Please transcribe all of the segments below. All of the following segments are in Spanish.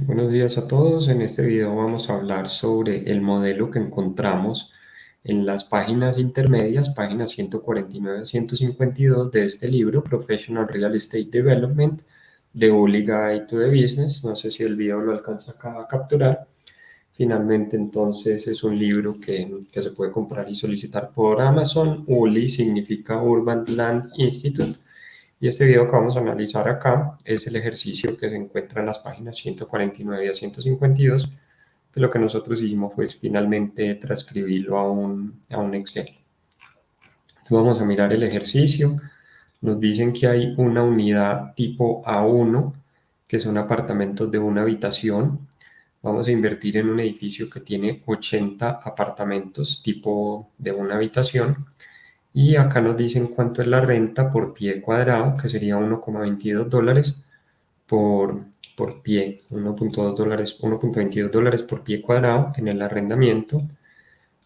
Buenos días a todos. En este video vamos a hablar sobre el modelo que encontramos en las páginas intermedias, páginas 149 a 152 de este libro, Professional Real Estate Development, The Only Guide to the Business. No sé si el video lo alcanza acá a capturar. Finalmente, entonces, es un libro que se puede comprar y solicitar por Amazon. ULI significa Urban Land Institute. Y este video que vamos a analizar acá es el ejercicio que se encuentra en las páginas 149 a 152, que lo que nosotros hicimos fue finalmente transcribirlo a un Excel. Entonces vamos a mirar el ejercicio. Nos dicen que hay una unidad tipo A1, que son apartamentos de una habitación. Vamos a invertir en un edificio que tiene 80 apartamentos tipo de una habitación. Y acá nos dicen cuánto es la renta por pie cuadrado, que sería 1,22 dólares por, por pie, 1,2 dólares, 1,22 dólares por pie cuadrado en el arrendamiento.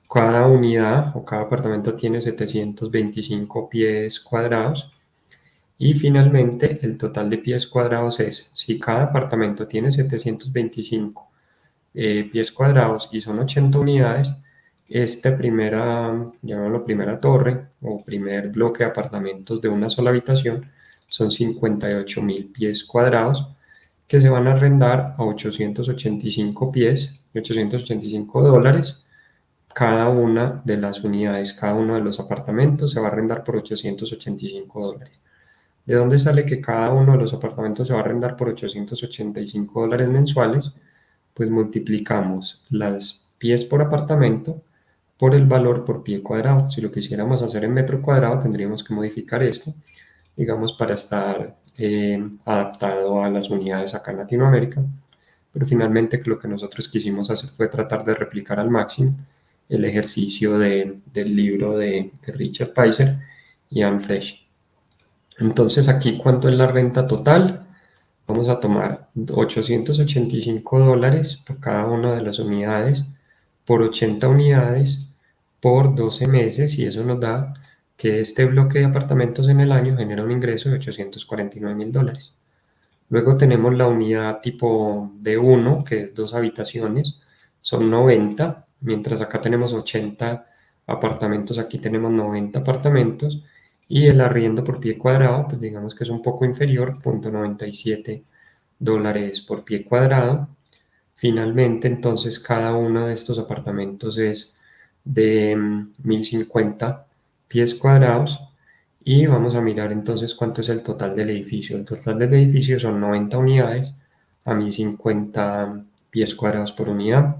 Cada unidad o cada apartamento tiene 725 pies cuadrados. Y finalmente, el total de pies cuadrados es, si cada apartamento tiene 725 pies cuadrados y son 80 unidades, esta primera, llamémoslo primera torre o primer bloque de apartamentos de una sola habitación son 58.000 pies cuadrados que se van a arrendar a 885 pies, 885 dólares. Cada una de las unidades, cada uno de los apartamentos se va a arrendar por 885 dólares. ¿De dónde sale que cada uno de los apartamentos se va a arrendar por 885 dólares mensuales? Pues multiplicamos las pies por apartamento por el valor por pie cuadrado. Si lo quisiéramos hacer en metro cuadrado, tendríamos que modificar esto, digamos, para estar adaptado a las unidades acá en Latinoamérica. Pero finalmente lo que nosotros quisimos hacer fue tratar de replicar al máximo el ejercicio del libro de Richard Peiser y Anne Fresh. Entonces aquí, ¿cuánto es la renta total? Vamos a tomar 885 dólares por cada una de las unidades por 80 unidades por 12 meses y eso nos da que este bloque de apartamentos en el año genera un ingreso de 849.000 dólares. Luego tenemos la unidad tipo B1, que es dos habitaciones, son 90, mientras acá tenemos 80 apartamentos, aquí tenemos 90 apartamentos, y el arriendo por pie cuadrado, pues digamos que es un poco inferior, 0,97 dólares por pie cuadrado. Finalmente, entonces, cada uno de estos apartamentos es de 1.050 pies cuadrados y vamos a mirar entonces cuánto es el total del edificio. El total del edificio son 90 unidades a 1.050 pies cuadrados por unidad.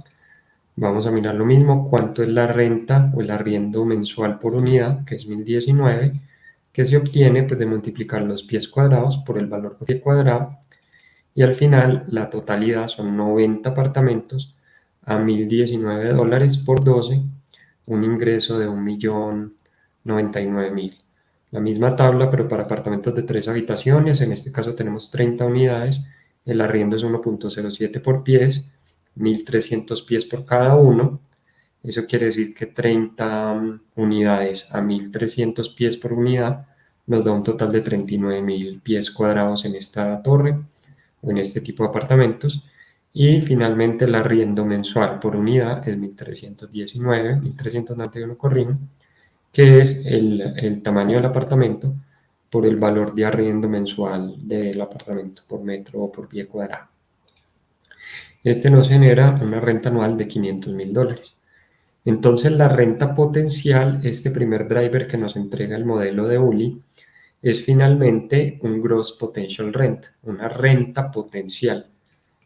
Vamos a mirar lo mismo, cuánto es la renta o el arriendo mensual por unidad, que es 1.019, que se obtiene pues, de multiplicar los pies cuadrados por el valor por pie cuadrado. Y al final la totalidad son 90 apartamentos a 1.019 dólares por 12, un ingreso de 1.099.000. La misma tabla, pero para apartamentos de 3 habitaciones, en este caso tenemos 30 unidades, el arriendo es 1,07 por pies, 1.300 pies por cada uno. Eso quiere decir que 30 unidades a 1.300 pies por unidad nos da un total de 39.000 pies cuadrados en esta torre o en este tipo de apartamentos. Y finalmente el arriendo mensual por unidad es 1.319, 1.391, corrijo, que es el tamaño del apartamento por el valor de arriendo mensual del apartamento por metro o por pie cuadrado. Este nos genera una renta anual de 500.000 dólares. Entonces la renta potencial, este primer driver que nos entrega el modelo de ULI, es finalmente un Gross Potential Rent, una renta potencial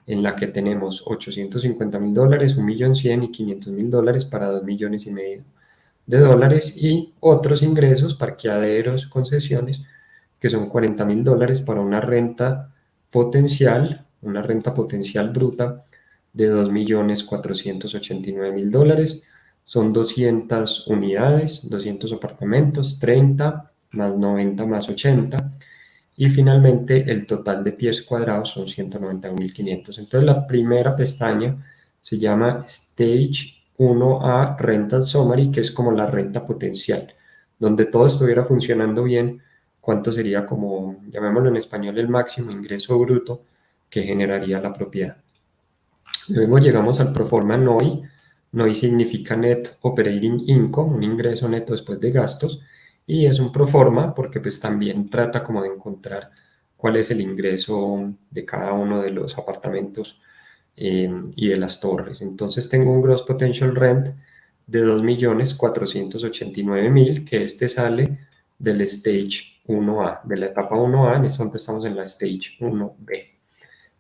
en la que tenemos 850.000 dólares, 1.100.000 y 500.000 dólares para 2,5 millones de dólares y otros ingresos, parqueaderos, concesiones, que son 40.000 dólares para una renta potencial bruta de 2.489.000 dólares. Son 200 unidades, 200 apartamentos, 30 más 90 más 80. Y finalmente el total de pies cuadrados son 191.500. Entonces la primera pestaña se llama Stage 1A Rental Summary, que es como la renta potencial. Donde todo estuviera funcionando bien, ¿cuánto sería como, llamémoslo en español, el máximo ingreso bruto que generaría la propiedad? Luego llegamos al proforma NOI. NOI significa Net Operating Income, un ingreso neto después de gastos, y es un proforma porque pues también trata como de encontrar cuál es el ingreso de cada uno de los apartamentos y de las torres. Entonces tengo un Gross Potential Rent de 2.489.000, que este sale del Stage 1A, de la etapa 1A, en eso empezamos en la Stage 1B.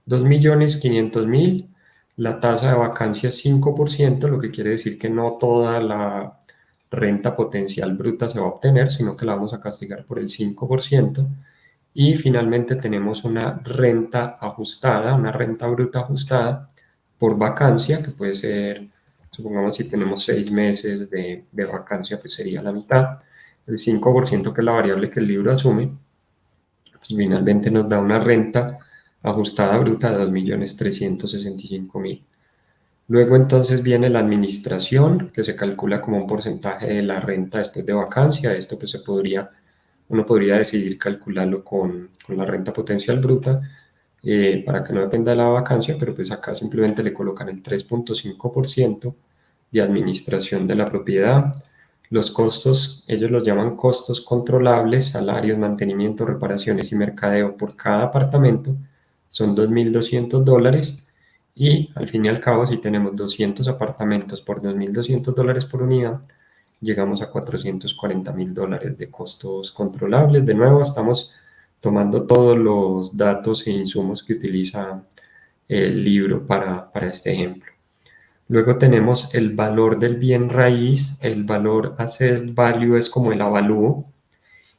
2.500.000, la tasa de vacancia es 5%, lo que quiere decir que no toda la renta potencial bruta se va a obtener, sino que la vamos a castigar por el 5%. Y finalmente tenemos una renta ajustada, una renta bruta ajustada por vacancia, que puede ser, supongamos si tenemos 6 meses de vacancia, pues sería la mitad. El 5%, que es la variable que el libro asume, pues finalmente nos da una renta ajustada bruta de 2.365.000. Luego entonces viene la administración, que se calcula como un porcentaje de la renta después de vacancia. Esto pues uno podría decidir calcularlo con la renta potencial bruta para que no dependa de la vacancia, pero pues acá simplemente le colocan el 3.5% de administración de la propiedad. Los costos, ellos los llaman costos controlables, salarios, mantenimiento, reparaciones y mercadeo por cada apartamento, son $2.200. Y al fin y al cabo, si tenemos 200 apartamentos por $2.200 por unidad, llegamos a $440.000 de costos controlables. De nuevo, estamos tomando todos los datos e insumos que utiliza el libro para este ejemplo. Luego tenemos el valor del bien raíz. El valor assessed value es como el avalúo,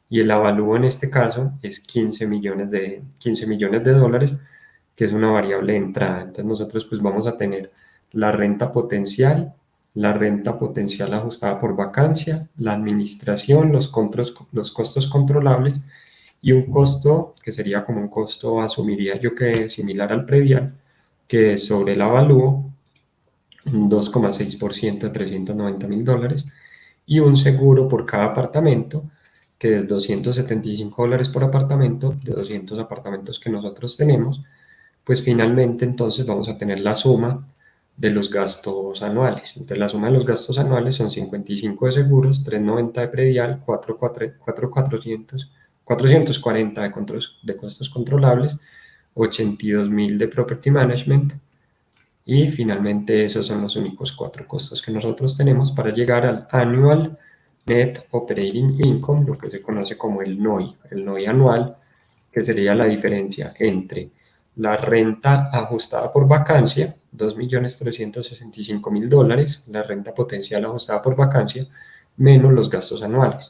y el avalúo en este caso es 15 millones de dólares, que es una variable de entrada. Entonces nosotros pues vamos a tener la renta potencial ajustada por vacancia, la administración, los costos controlables y un costo que sería como un costo, asumiría yo que es similar al predial, que es sobre el avalúo, un 2,6% de $390.000, y un seguro por cada apartamento, que es $275 por apartamento, de 200 apartamentos que nosotros tenemos. Pues finalmente entonces vamos a tener la suma de los gastos anuales. Entonces la suma de los gastos anuales son 55 de seguros, 390 de predial, 440 de costos controlables, 82.000 de property management, y finalmente esos son los únicos 4 costos que nosotros tenemos para llegar al Annual Net Operating Income, lo que se conoce como el NOI anual, que sería la diferencia entre la renta ajustada por vacancia, $2.365.000, la renta potencial ajustada por vacancia, menos los gastos anuales.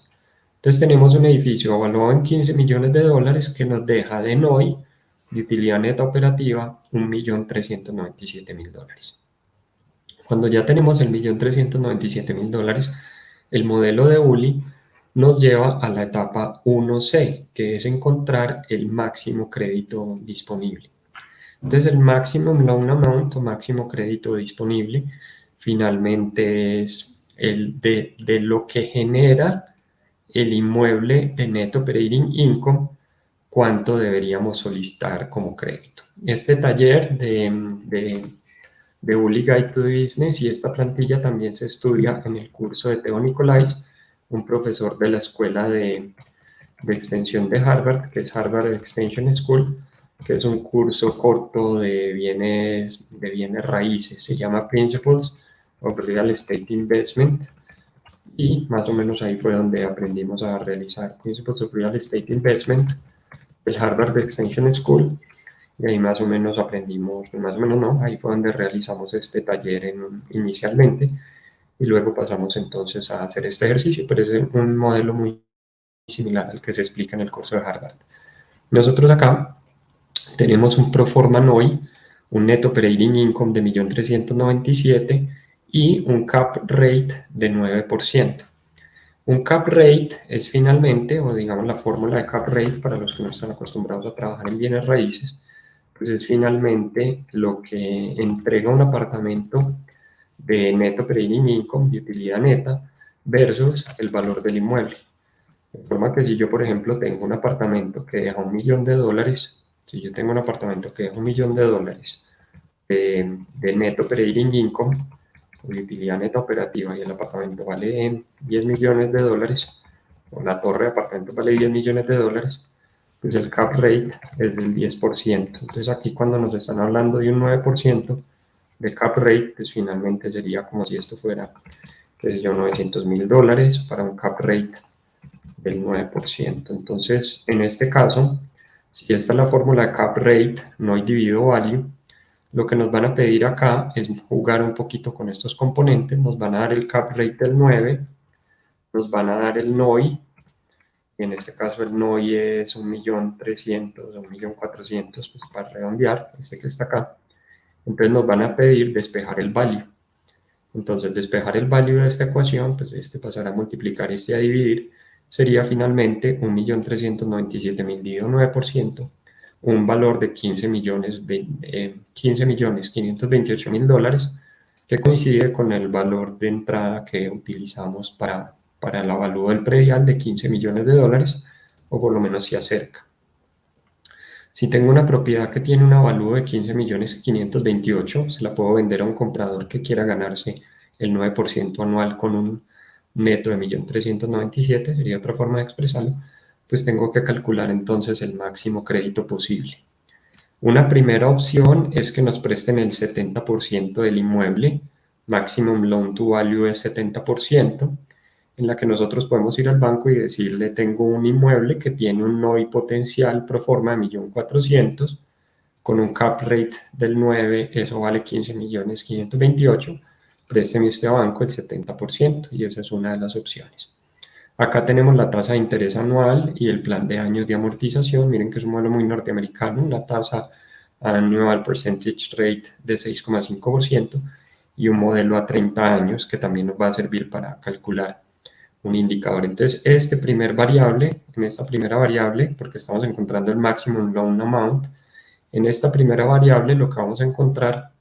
Entonces tenemos un edificio evaluado en 15 millones de dólares que nos deja de NOI, de utilidad neta operativa, $1.397.000. Cuando ya tenemos el $1.397.000, el modelo de ULI nos lleva a la etapa 1C, que es encontrar el máximo crédito disponible. Entonces el maximum loan amount o máximo crédito disponible finalmente es el de lo que genera el inmueble de Net Operating Income, cuánto deberíamos solicitar como crédito. Este taller de Uli Guide to Business y esta plantilla también se estudia en el curso de Teo Nicolais, un profesor de la escuela de extensión de Harvard, que es Harvard Extension School, que es un curso corto de bienes raíces, se llama Principles of Real Estate Investment, y más o menos ahí fue donde aprendimos a realizar Principles of Real Estate Investment, el Harvard Extension School, y ahí más o menos aprendimos, más o menos no, ahí fue donde realizamos este taller inicialmente, y luego pasamos entonces a hacer este ejercicio, pero es un modelo muy similar al que se explica en el curso de Harvard. Nosotros acá tenemos un Proforma NOI, un Net Operating Income de 1.397.000 y un Cap Rate de 9%. Un Cap Rate es finalmente, o digamos la fórmula de Cap Rate para los que no están acostumbrados a trabajar en bienes raíces, pues es finalmente lo que entrega un apartamento de Net Operating Income, de utilidad neta, versus el valor del inmueble. De forma que si yo, por ejemplo, tengo un apartamento que deja $1.000.000, si yo tengo un apartamento que deja $1.000.000 de Net Operating Income, de utilidad neta operativa, y el apartamento vale 10 millones de dólares, o la torre de apartamentos vale 10 millones de dólares, pues el cap rate es del 10%. Entonces aquí cuando nos están hablando de un 9% de cap rate, pues finalmente sería como si esto fuera, qué sé yo, 900.000 dólares para un cap rate del 9%. Entonces, en este caso, si esta es la fórmula de cap rate, no hay dividido value, lo que nos van a pedir acá es jugar un poquito con estos componentes. Nos van a dar el cap rate del 9, nos van a dar el NOI, y en este caso el NOI es 1.300.000 o 1.400.000, pues para redondear, este que está acá. Entonces nos van a pedir despejar el value. Entonces despejar el value de esta ecuación, pues este pasará a multiplicar este a dividir, sería finalmente 1.397.000 dividido 9%, un valor de 15.528.000 dólares, que coincide con el valor de entrada que utilizamos para el avalúo del predial de 15 millones de dólares, o por lo menos se acerca. Si tengo una propiedad que tiene un avalúo de 15.528.000, se la puedo vender a un comprador que quiera ganarse el 9% anual con un neto de 1.397.000, sería otra forma de expresarlo, pues tengo que calcular entonces el máximo crédito posible. Una primera opción es que nos presten el 70% del inmueble, maximum loan to value es 70%, en la que nosotros podemos ir al banco y decirle: tengo un inmueble que tiene un NOI potencial pro forma de 1.400.000, con un cap rate del 9, eso vale 15.528.000, présteme usted a banco el 70%, y esa es una de las opciones. Acá tenemos la tasa de interés anual y el plan de años de amortización. Miren que es un modelo muy norteamericano, la tasa annual percentage rate de 6,5%, y un modelo a 30 años que también nos va a servir para calcular un indicador. Entonces, en esta primera variable, porque estamos encontrando el maximum loan amount, en esta primera variable lo que vamos a encontrar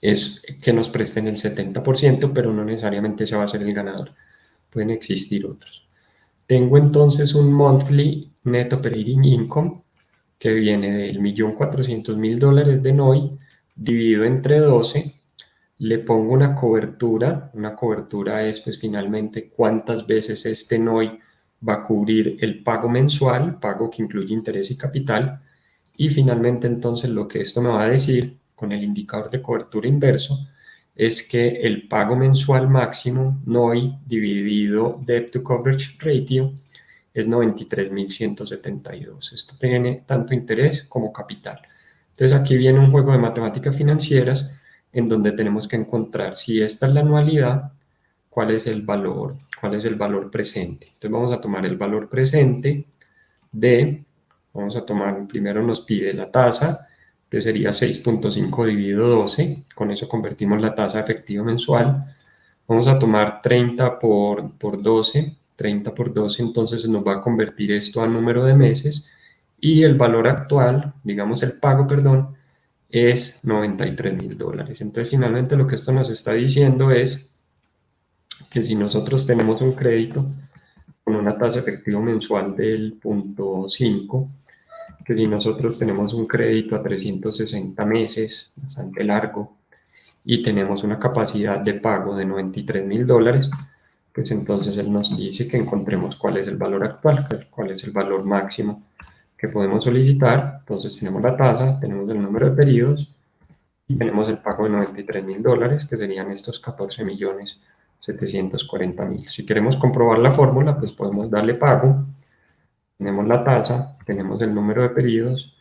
es que nos presten el 70%, pero no necesariamente ese va a ser el ganador. Pueden existir otros. Tengo entonces un monthly net operating income que viene del 1.400.000 dólares de NOI dividido entre 12. Le pongo una cobertura es pues finalmente cuántas veces este NOI va a cubrir el pago mensual, pago que incluye interés y capital, y finalmente entonces lo que esto me va a decir con el indicador de cobertura inverso es que el pago mensual máximo NOI dividido Debt to Coverage Ratio es 93.172. Esto tiene tanto interés como capital. Entonces aquí viene un juego de matemáticas financieras en donde tenemos que encontrar si esta es la anualidad, cuál es el valor presente. Entonces vamos a tomar el valor presente vamos a tomar, primero nos pide la tasa, que sería 6.5 dividido 12, con eso convertimos la tasa efectiva mensual. Vamos a tomar 30 por 12, 30 por 12, entonces nos va a convertir esto a número de meses, y el valor actual, digamos el pago, perdón, es 93.000 dólares. Entonces finalmente lo que esto nos está diciendo es que si nosotros tenemos un crédito con una tasa efectiva mensual del 0.5, que si nosotros tenemos un crédito a 360 meses, bastante largo, y tenemos una capacidad de pago de 93.000 dólares, pues entonces él nos dice que encontremos cuál es el valor actual, cuál es el valor máximo que podemos solicitar. Entonces tenemos la tasa, tenemos el número de periodos y tenemos el pago de 93.000 dólares, que serían estos 14.740.000. Si queremos comprobar la fórmula, pues podemos darle pago, tenemos la tasa, tenemos el número de periodos,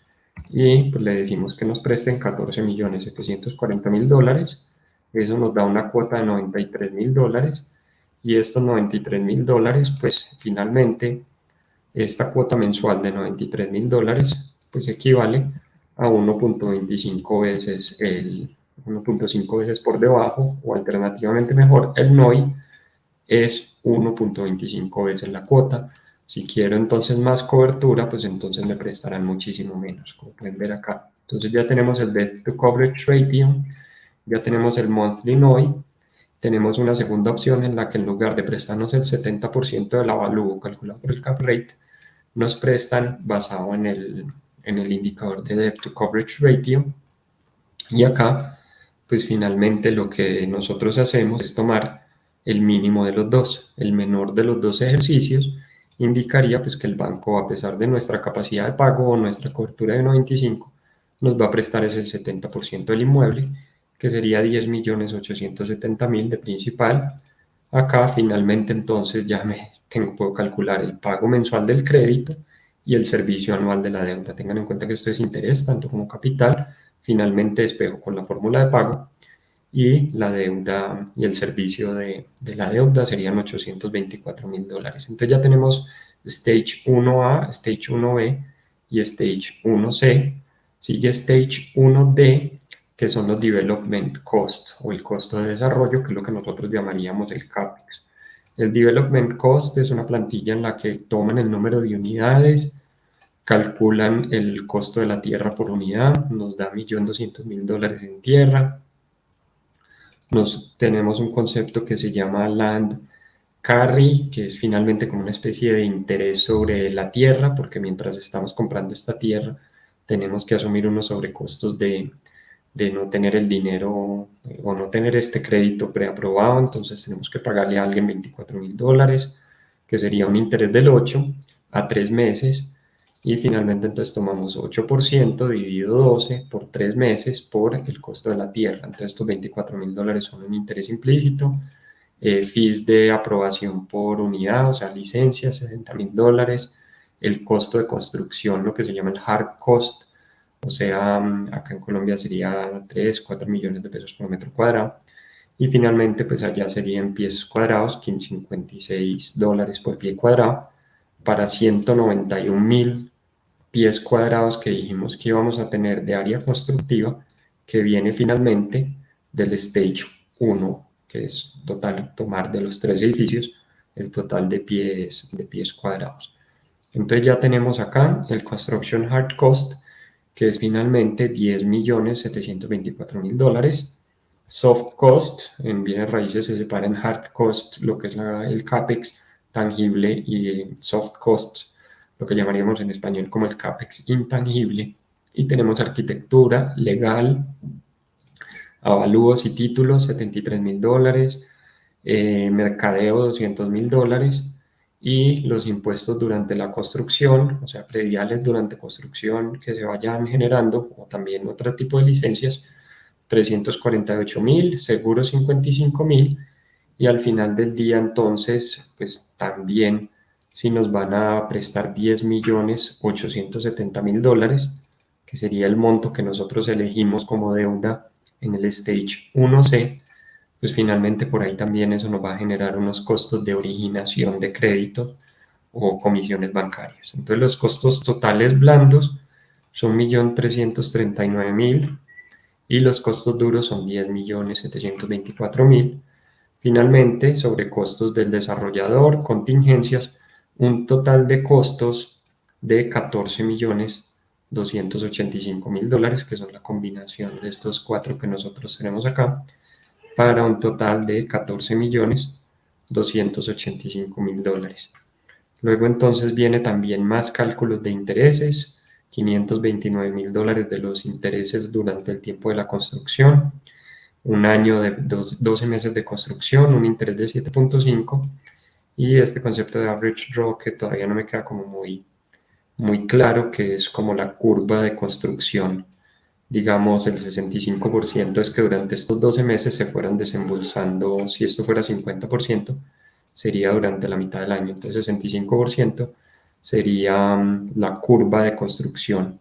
y pues le decimos que nos presten 14.740.000 dólares. Eso nos da una cuota de 93.000 dólares, y estos 93.000 dólares, pues finalmente esta cuota mensual de 93.000 dólares pues equivale a 1.25 veces 1.5 veces por debajo, o alternativamente mejor, el NOI es 1.25 veces la cuota. Si quiero entonces más cobertura, pues entonces me prestarán muchísimo menos, como pueden ver acá. Entonces ya tenemos el Debt to Coverage Ratio, ya tenemos el Monthly NOI, tenemos una segunda opción en la que en lugar de prestarnos el 70% del avalúo calculado por el cap rate, nos prestan basado en el indicador de Debt to Coverage Ratio, Y acá, pues finalmente lo que nosotros hacemos es tomar el mínimo de los dos. El menor de los dos ejercicios indicaría pues que el banco, a pesar de nuestra capacidad de pago o nuestra cobertura de 95, nos va a prestar ese 70% del inmueble, que sería 10.870.000 de principal. Acá finalmente entonces ya puedo calcular el pago mensual del crédito y el servicio anual de la deuda. Tengan en cuenta que esto es interés, tanto como capital. Finalmente despejo con la fórmula de pago y la deuda y el servicio de la deuda serían $824.000. Entonces ya tenemos Stage 1A, Stage 1B y Stage 1C. Sigue Stage 1D, que son los Development Cost o el costo de desarrollo, que es lo que nosotros llamaríamos el CAPEX. El Development Cost es una plantilla en la que toman el número de unidades, calculan el costo de la tierra por unidad, nos da $1.200.000 en tierra. Tenemos un concepto que se llama Land Carry, que es finalmente como una especie de interés sobre la tierra, porque mientras estamos comprando esta tierra, tenemos que asumir unos sobrecostos de no tener el dinero o no tener este crédito preaprobado, entonces tenemos que pagarle a alguien $24.000, que sería un interés del 8 a 3 meses, y finalmente entonces tomamos 8% dividido 12 por 3 meses por el costo de la tierra. Entonces estos $24.000 son un interés implícito, fees de aprobación por unidad, o sea, licencias, $60.000, el costo de construcción, lo que se llama el hard cost, o sea, acá en Colombia sería 3, 4 millones de pesos por metro cuadrado. Y finalmente, pues allá serían pies cuadrados, $56 por pie cuadrado, para 191.000 pies cuadrados que dijimos que íbamos a tener de área constructiva, que viene finalmente del Stage 1, que es total, tomar de los 3 edificios el total de pies cuadrados. Entonces ya tenemos acá el Construction Hard Cost, que es finalmente $10.724.000. Soft Cost, en bienes raíces se separa en Hard Cost, lo que es el CAPEX tangible, y Soft Cost, lo que llamaríamos en español como el CAPEX intangible. Y tenemos arquitectura, legal, avalúos y títulos, $73.000, mercadeo, $200.000, y los impuestos durante la construcción, o sea, prediales durante construcción que se vayan generando, o también otro tipo de licencias, $348.000, seguros $55.000, y al final del día entonces, pues también si nos van a prestar $10.870.000, que sería el monto que nosotros elegimos como deuda en el Stage 1C, pues finalmente por ahí también eso nos va a generar unos costos de originación de crédito o comisiones bancarias. Entonces los costos totales blandos son 1.339.000 y los costos duros son 10.724.000. Finalmente, sobre costos del desarrollador, contingencias, un total de costos de $14.285.000, que son la combinación de estos cuatro que nosotros tenemos acá, para un total de $14.285.000. Luego entonces viene también más cálculos de intereses, $529.000 de los intereses durante el tiempo de la construcción, un año de 12 meses de construcción, un interés de 7.5, y este concepto de average draw que todavía no me queda como muy claro, que es como la curva de construcción. Digamos, el 65% es que durante estos 12 meses se fueran desembolsando. Si esto fuera 50%, sería durante la mitad del año. Entonces, 65% sería la curva de construcción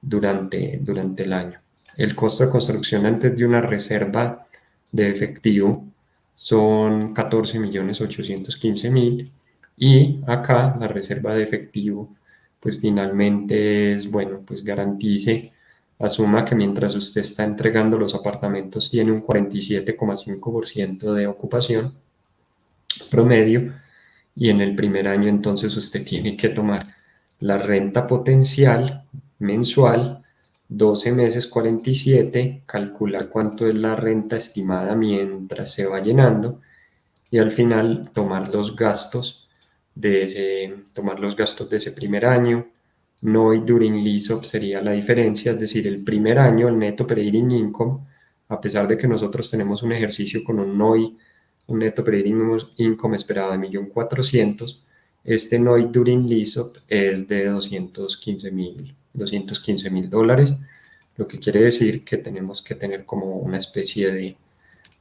durante el año. El costo de construcción antes de una reserva de efectivo son 14.815.000, y acá la reserva de efectivo pues finalmente es, bueno, pues garantice, asuma que mientras usted está entregando los apartamentos tiene un 47,5% de ocupación promedio, y en el primer año entonces usted tiene que tomar la renta potencial mensual, 12 meses 47, calcular cuánto es la renta estimada mientras se va llenando, y al final tomar los gastos de ese primer año, NOI during lease-up sería la diferencia, es decir, el primer año el Net Operating Income, a pesar de que nosotros tenemos un ejercicio con un NOI, un Net Operating Income esperado de 1.400.000, este NOI during lease-up es de 215.000 dólares, lo que quiere decir que tenemos que tener como una especie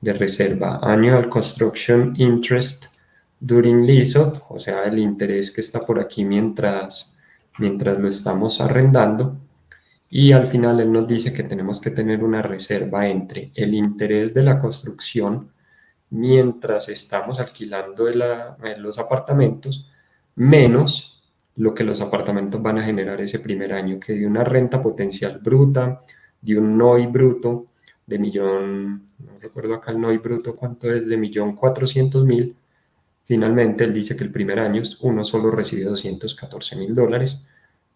de reserva. Annual Construction Interest during lease-up, o sea, el interés que está por aquí mientras lo estamos arrendando. Y al final él nos dice que tenemos que tener una reserva entre el interés de la construcción mientras estamos alquilando los apartamentos, menos lo que los apartamentos van a generar ese primer año, que de una renta potencial bruta, de un NOI bruto de millón, no recuerdo acá el NOI bruto cuánto es, de 1.400.000. Finalmente, él dice que el primer año uno solo recibe 214.000 dólares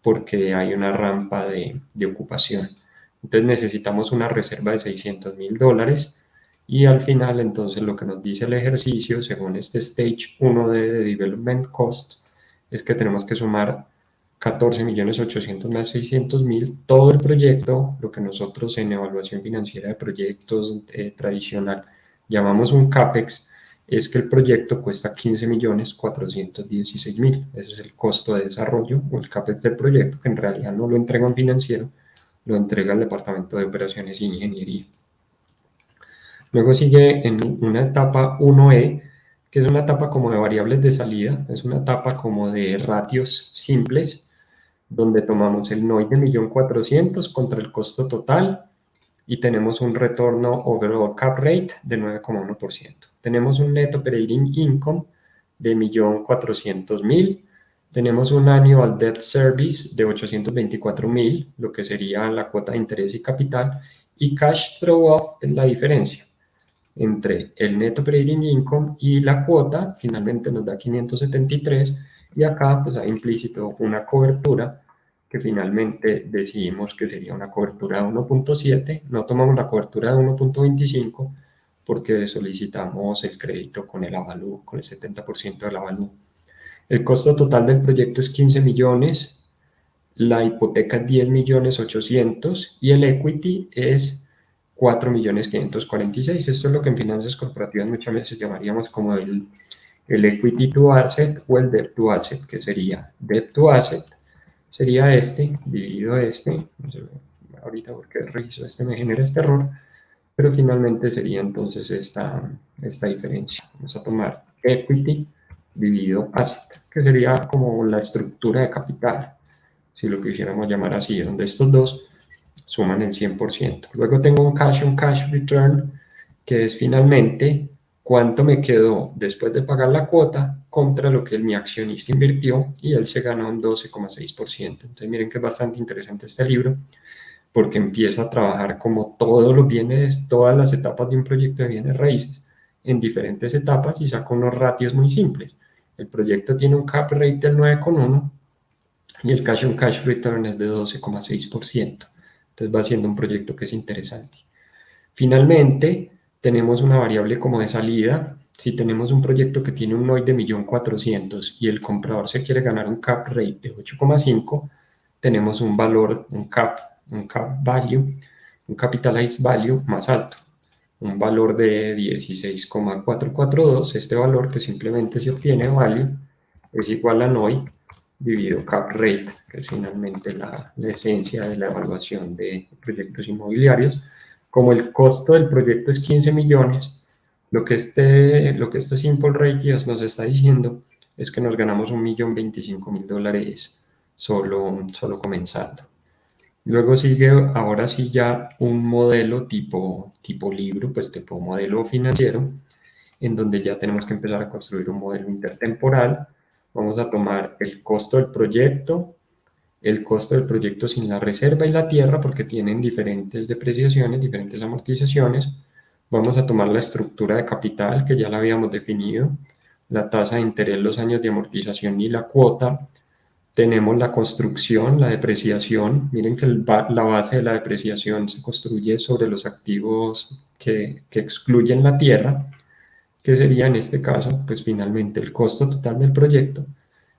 porque hay una rampa de ocupación. Entonces necesitamos una reserva de 600.000 dólares y al final entonces lo que nos dice el ejercicio, según este Stage 1D de Development Cost, es que tenemos que sumar 14.800.000 más 600.000, todo el proyecto, lo que nosotros en evaluación financiera de proyectos tradicional llamamos un CAPEX, es que el proyecto cuesta 15.416.000. Ese es el costo de desarrollo o el CAPEX del proyecto, que en realidad no lo entrega un financiero, lo entrega el Departamento de Operaciones e Ingeniería. Luego sigue en una etapa 1E, que es una etapa como de variables de salida, es una etapa como de ratios simples, donde tomamos el NOI de 1.400.000 contra el costo total y tenemos un retorno overall cap rate de 9,1%. Tenemos un net operating income de 1.400.000. Tenemos un annual debt service de 824.000, lo que sería la cuota de interés y capital, y cash throw off es la diferencia entre el net operating income y la cuota, finalmente nos da 573, y acá pues hay implícito una cobertura que finalmente decidimos que sería una cobertura de 1.7, no tomamos la cobertura de 1.25 porque solicitamos el crédito con el avalúo, con el 70% del avalúo. El costo total del proyecto es 15 millones, la hipoteca es 10.800.000 y el equity es 4.546.000. Esto es lo que en finanzas corporativas muchas veces llamaríamos como el equity to asset o el debt to asset, que sería debt to asset, sería este, dividido este, no sé, ahorita porque reviso este me genera este error, pero finalmente sería entonces esta diferencia. Vamos a tomar equity dividido asset, que sería como la estructura de capital, si lo quisiéramos llamar así, donde estos dos suman el 100%. Luego tengo un cash return, que es finalmente cuánto me quedó después de pagar la cuota contra lo que mi accionista invirtió y él se ganó un 12,6%. Entonces miren que es bastante interesante este libro porque empieza a trabajar como todos los bienes, todas las etapas de un proyecto de bienes raíces en diferentes etapas y saca unos ratios muy simples. El proyecto tiene un cap rate del 9,1 y el cash on cash return es de 12,6%. Entonces va siendo un proyecto que es interesante. Finalmente, tenemos una variable como de salida. Si tenemos un proyecto que tiene un NOI de 1.400.000 y el comprador se quiere ganar un cap rate de 8,5, tenemos un valor, un cap value, un capitalized value más alto, un valor de 16,442. Este valor pues simplemente se obtiene value es igual a NOI dividido cap rate, que es finalmente la esencia de la evaluación de proyectos inmobiliarios. Como el costo del proyecto es 15 millones, lo que este Simple Ratios nos está diciendo es que nos ganamos 1.025.000 dólares solo comenzando. Luego sigue, ahora sí ya un modelo tipo libro, pues tipo modelo financiero, en donde ya tenemos que empezar a construir un modelo intertemporal. Vamos a tomar el costo del proyecto sin la reserva y la tierra, porque tienen diferentes depreciaciones, diferentes amortizaciones. Vamos a tomar la estructura de capital, que ya la habíamos definido, la tasa de interés, los años de amortización y la cuota. Tenemos la construcción, la depreciación. Miren que la base de la depreciación se construye sobre los activos que excluyen la tierra, que sería en este caso, pues finalmente el costo total del proyecto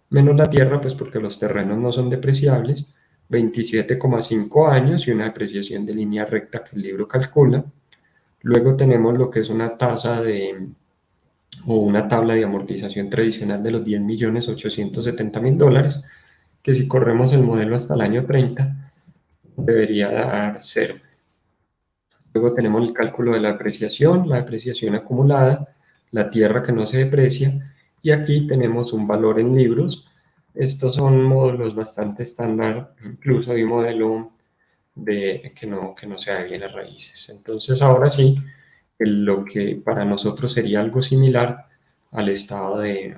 menos la tierra, pues porque los terrenos no son depreciables, 27,5 años y una depreciación de línea recta que el libro calcula. Luego tenemos lo que es una tasa o una tabla de amortización tradicional de los 10.870.000 dólares, que si corremos el modelo hasta el año 30, debería dar cero. Luego tenemos el cálculo de la depreciación acumulada, la tierra que no se deprecia, y aquí tenemos un valor en libros. Estos son módulos bastante estándar, incluso hay un modelo que no sea de bienes raíces. Entonces, ahora sí, lo que para nosotros sería algo similar al estado de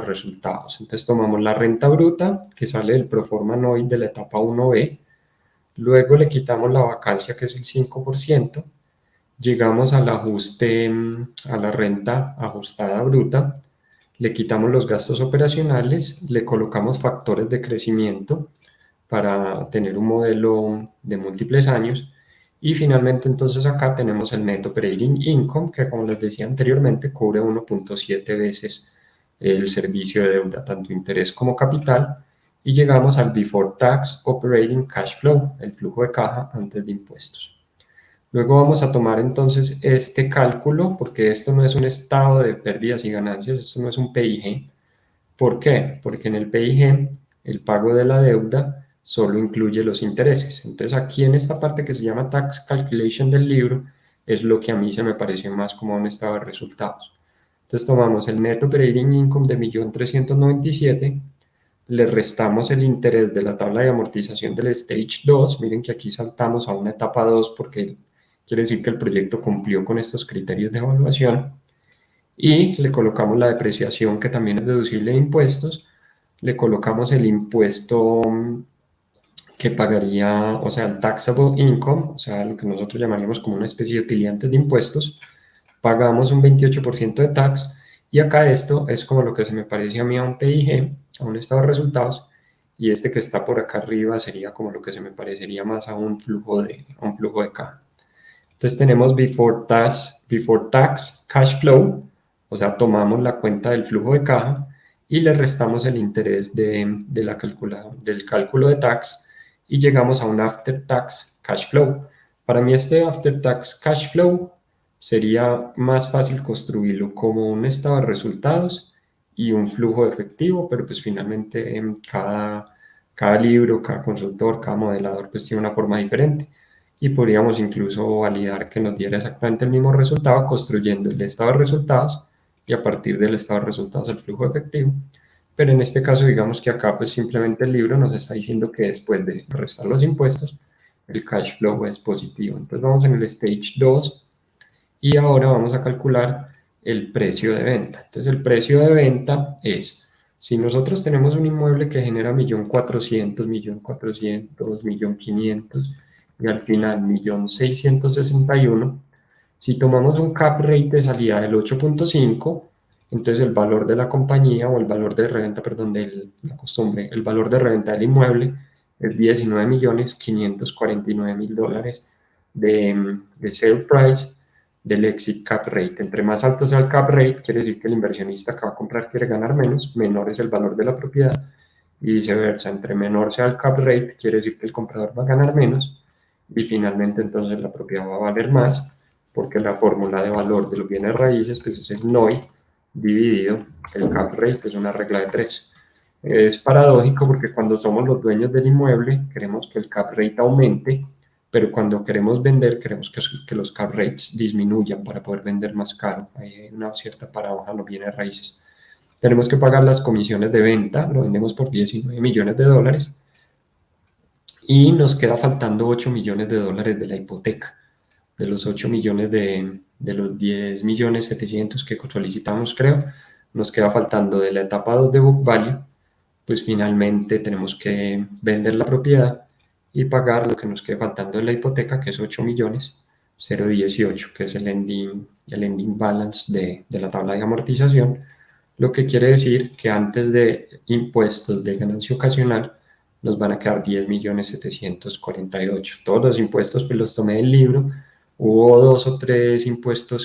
resultados. Entonces, tomamos la renta bruta, que sale del Proforma NOI de la etapa 1B, luego le quitamos la vacancia, que es el 5%, llegamos al ajuste, a la renta ajustada bruta, le quitamos los gastos operacionales, le colocamos factores de crecimiento para tener un modelo de múltiples años, y finalmente entonces acá tenemos el Net Operating Income, que como les decía anteriormente cubre 1.7 veces el servicio de deuda, tanto interés como capital, y llegamos al Before Tax Operating Cash Flow, el flujo de caja antes de impuestos. Luego vamos a tomar entonces este cálculo, porque esto no es un estado de pérdidas y ganancias, esto no es un PIG. ¿Por qué? Porque en el PIG el pago de la deuda solo incluye los intereses. Entonces aquí en esta parte que se llama Tax Calculation del libro es lo que a mí se me pareció más como un estado de resultados. Entonces tomamos el Net Operating Income de 1.397.000, le restamos el interés de la tabla de amortización del Stage 2, miren que aquí saltamos a una etapa 2 porque quiere decir que el proyecto cumplió con estos criterios de evaluación, y le colocamos la depreciación, que también es deducible de impuestos, le colocamos el impuesto que pagaría, o sea, el taxable income, o sea, lo que nosotros llamaríamos como una especie de utilidad de impuestos, pagamos un 28% de tax, y acá esto es como lo que se me parece a mí a un PIG, a un estado de resultados, y este que está por acá arriba sería como lo que se me parecería más a un flujo de caja. Entonces tenemos before tax cash flow, o sea, tomamos la cuenta del flujo de caja y le restamos el interés del cálculo de tax, y llegamos a un after tax cash flow. Para mí este after tax cash flow sería más fácil construirlo como un estado de resultados y un flujo de efectivo, pero pues finalmente cada libro, cada consultor, cada modelador pues tiene una forma diferente, y podríamos incluso validar que nos diera exactamente el mismo resultado construyendo el estado de resultados y a partir del estado de resultados el flujo efectivo. Pero en este caso digamos que acá pues simplemente el libro nos está diciendo que después de restar los impuestos el cash flow es positivo. Entonces vamos en el Stage 2 y ahora vamos a calcular el precio de venta. Entonces el precio de venta es, si nosotros tenemos un inmueble que genera 1.400.000, 1.400.000, 1.500.000 y al final 1.661.000, si tomamos un cap rate de salida del 8.5, entonces el valor de la compañía, o el valor de reventa, perdón, de la costumbre, el valor de reventa del inmueble es 19.549.000 dólares de sale price del exit cap rate. Entre más alto sea el cap rate, quiere decir que el inversionista que va a comprar quiere ganar menos, menor es el valor de la propiedad, y viceversa, entre menor sea el cap rate, quiere decir que el comprador va a ganar menos, y finalmente entonces la propiedad va a valer más, porque la fórmula de valor de los bienes raíces pues es el NOI dividido el cap rate, es una regla de 3. Es paradójico porque cuando somos los dueños del inmueble queremos que el cap rate aumente, pero cuando queremos vender queremos que los cap rates disminuyan para poder vender más caro. Hay una cierta paradoja en los bienes raíces. Tenemos que pagar las comisiones de venta, lo vendemos por 19 millones de dólares y nos queda faltando 8 millones de dólares de la hipoteca. De los 8 millones de los 10 millones 700 que solicitamos, creo, nos queda faltando de la etapa 2 de book value, pues finalmente tenemos que vender la propiedad y pagar lo que nos quede faltando de la hipoteca, que es 8 millones 018, que es el ending balance de la tabla de amortización, lo que quiere decir que antes de impuestos de ganancia ocasional nos van a quedar 10.748.000. Todos los impuestos pues los tomé del libro. Hubo 2 o 3 impuestos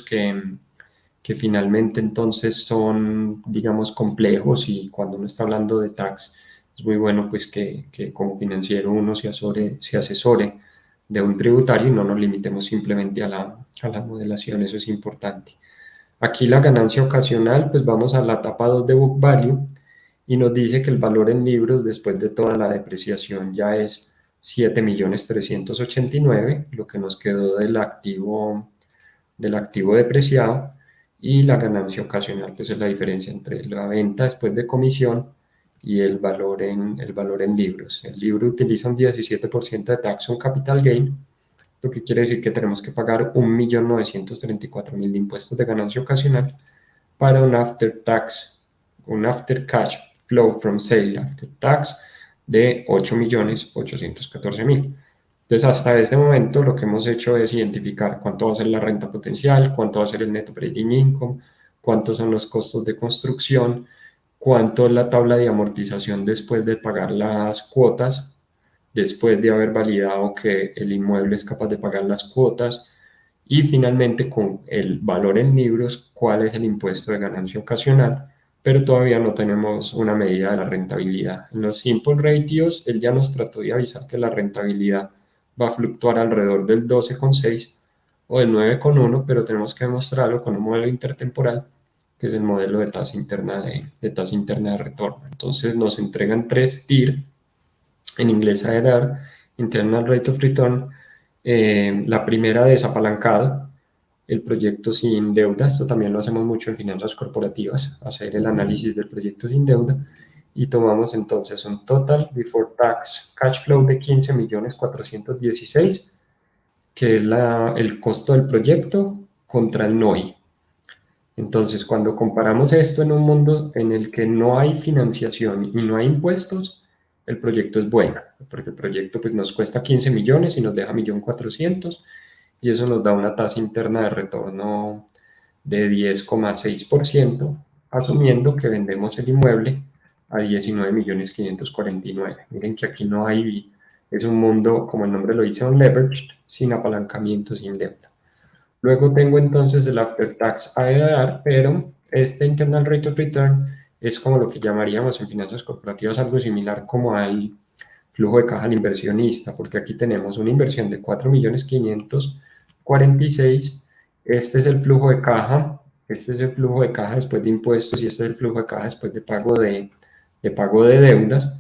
que finalmente entonces son, digamos, complejos, y cuando uno está hablando de tax es muy bueno pues que como financiero uno se asesore de un tributario y no nos limitemos simplemente a la modelación, eso es importante. Aquí la ganancia ocasional, pues vamos a la etapa 2 de Book Value y nos dice que el valor en libros después de toda la depreciación ya es 7.389.000, lo que nos quedó del activo depreciado, y la ganancia ocasional pues es la diferencia entre la venta después de comisión y el valor en libros. El libro utiliza un 17% de tax on capital gain, lo que quiere decir que tenemos que pagar 1.934.000 de impuestos de ganancia ocasional para un after cash flow from sale after tax de 8.814.000. Entonces, hasta este momento lo que hemos hecho es identificar cuánto va a ser la renta potencial, cuánto va a ser el net operating income, cuántos son los costos de construcción, cuánto es la tabla de amortización después de pagar las cuotas, después de haber validado que el inmueble es capaz de pagar las cuotas, y finalmente con el valor en libros, cuál es el impuesto de ganancia ocasional, pero todavía no tenemos una medida de la rentabilidad. En los simple ratios, él ya nos trató de avisar que la rentabilidad va a fluctuar alrededor del 12,6 o del 9,1, pero tenemos que demostrarlo con un modelo intertemporal, que es el modelo de tasa interna tasa interna de retorno. Entonces nos entregan tres TIR, en inglés ARR, Internal Rate of Return. La primera, desapalancado, el proyecto sin deuda. Esto también lo hacemos mucho en finanzas corporativas, hacer el análisis del proyecto sin deuda, y tomamos entonces un total before tax cash flow de 15.416.000, que es el costo del proyecto contra el NOI. Entonces, cuando comparamos esto en un mundo en el que no hay financiación y no hay impuestos, el proyecto es bueno, porque el proyecto pues, nos cuesta 15 millones y nos deja 1.400.000, y eso nos da una tasa interna de retorno de 10,6%, asumiendo que vendemos el inmueble a 19.549.000. Miren que aquí no hay, es un mundo, como el nombre lo dice, un leveraged, sin apalancamiento, sin deuda. Luego tengo entonces el after tax ARR, pero este internal rate of return es como lo que llamaríamos en finanzas corporativas algo similar como al flujo de caja al inversionista, porque aquí tenemos una inversión de 4.546.000. Este es el flujo de caja, este es el flujo de caja después de impuestos, y este es el flujo de caja después de pago de deudas.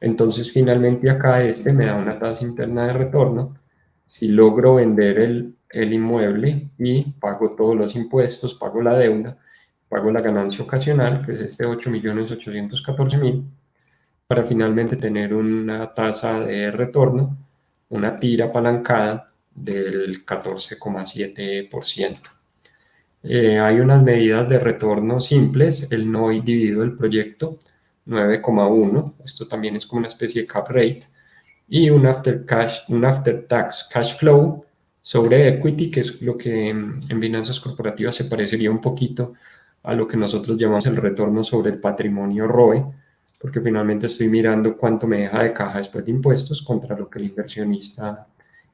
Entonces, finalmente acá este me da una tasa interna de retorno si logro vender el inmueble y pago todos los impuestos, pago la deuda, pago la ganancia ocasional, que es este 8.814.000, para finalmente tener una tasa de retorno, una tira apalancada del 14,7%. Hay unas medidas de retorno simples, el NOI dividido el proyecto, 9,1, esto también es como una especie de cap rate, y un after tax cash flow sobre equity, que es lo que en finanzas corporativas se parecería un poquito a lo que nosotros llamamos el retorno sobre el patrimonio ROE, porque finalmente estoy mirando cuánto me deja de caja después de impuestos contra lo que el inversionista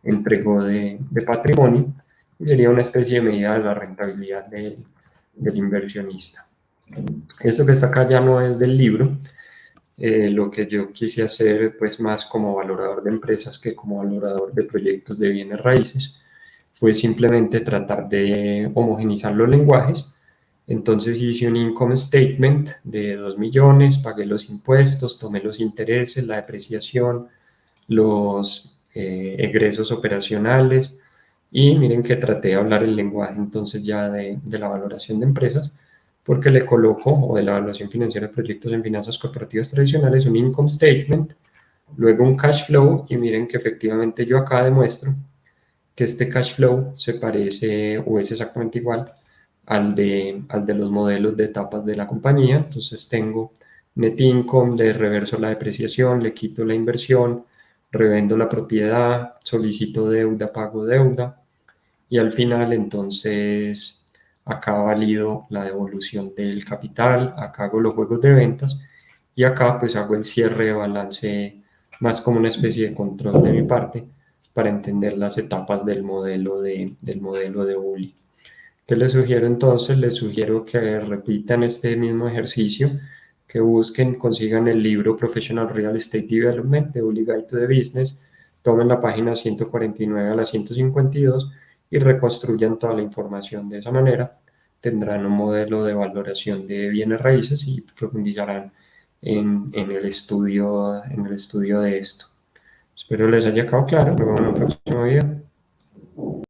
entregó de patrimonio, y sería una especie de medida de la rentabilidad del inversionista. Esto que está acá ya no es del libro. Lo que yo quise hacer, pues más como valorador de empresas que como valorador de proyectos de bienes raíces, fue simplemente tratar de homogenizar los lenguajes. Entonces hice un income statement de 2 millones, pagué los impuestos, tomé los intereses, la depreciación, los egresos operacionales, y miren que traté de hablar el lenguaje entonces ya de la valoración de empresas, porque le coloco, o de la evaluación financiera de proyectos en finanzas corporativas tradicionales, un income statement, luego un cash flow, y miren que efectivamente yo acá demuestro que este cash flow se parece o es exactamente igual al de los modelos de etapas de la compañía. Entonces tengo net income, le reverso la depreciación, le quito la inversión, revendo la propiedad, solicito deuda, pago deuda, y al final entonces acá valido la devolución del capital, acá hago los juegos de ventas, y acá pues hago el cierre de balance más como una especie de control de mi parte para entender las etapas del modelo de Uli. ¿Qué les sugiero entonces? Les sugiero que repitan este mismo ejercicio, que busquen, consigan el libro Professional Real Estate Development de Uli Guide to the Business, tomen la página 149 a la 152 y reconstruyan toda la información. De esa manera tendrán un modelo de valoración de bienes raíces y profundizarán en el estudio de esto. Espero les haya quedado claro. Nos vemos en un próximo video.